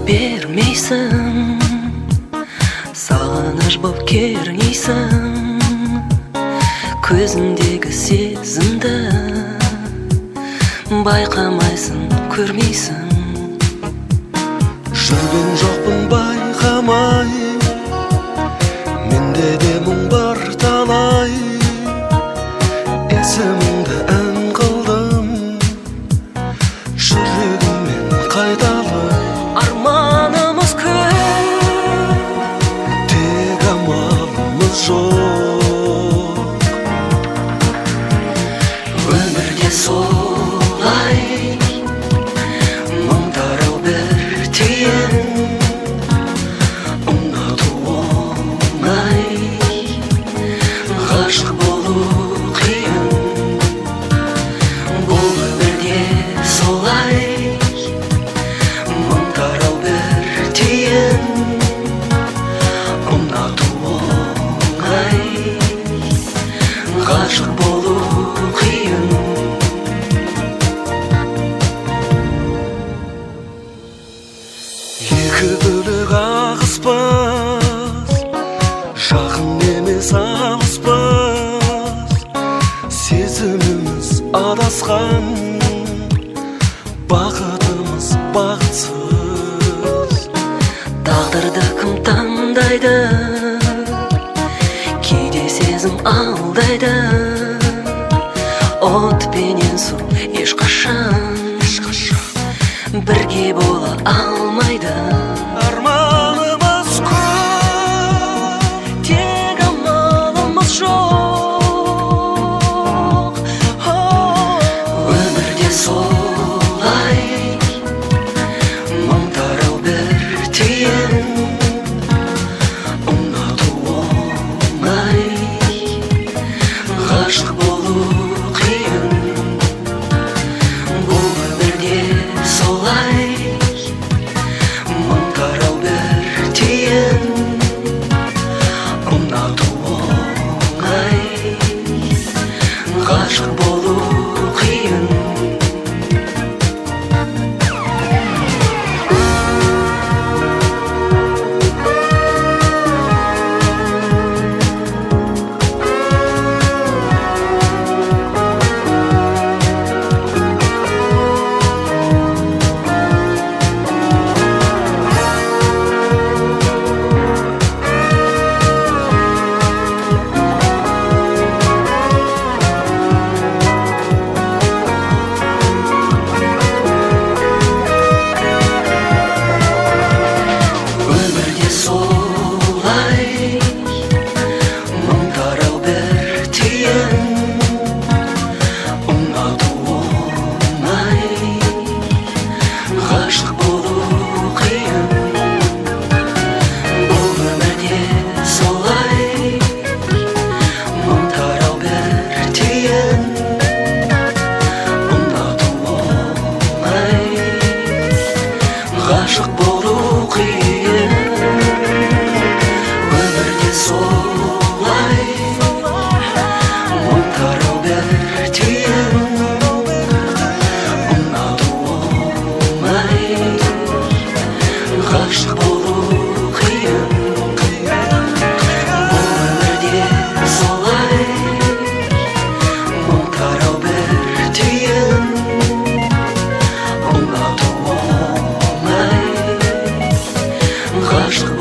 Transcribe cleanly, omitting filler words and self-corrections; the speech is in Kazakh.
бермейсің, сағыныш боп кернейсің, көзіңдегі сезімді байқамайсың, көрмейсің. Жүрген жоқпын байқамай, менде де мұң бар талай. Есіміңді ән қылдым, жүрегіммен қайталай. Арманымыз көп, тек амалымыз жоқ. өмірде солай, мың тарау бір түйін. Ұнату оңай, ғашық болу қиын. Бұл өмірде солай, мың тарау бір түйін. Ұнату оңай, ғашық болу қиын. Екі бөлек ағыспыз, жақын емес алыспыз. Сезіміміз адасқан, бақытымыз бақытсыз. Тағдырды кім таңдайды, кейде сезім алдайды. От пенен су ешқашан бірге бола алмайды. Арманымыз көп, Тек амалымыз жоқ. Өмірде солай, мың тарау бір түйін. Ұнату оңай, ғашық болу қиын. Бұл өмірде солай, мың тарау бір түйін. Ұнату оңай, ғашық болу қиын. Өмірде солай, мың тарау бір түйін. Ұнату оңай, ғашық болу қиын. Бұл өмірде солай, мың тарау бір түйін. Ұнату оңай, ғашық болу қиын. Өмірде солай, мың тарау бір түйін. Ұнату оңай, ғашық болу қиын. Бұл өмірде солай, мың тарау бір түйін. Ұнату оңай, ғашық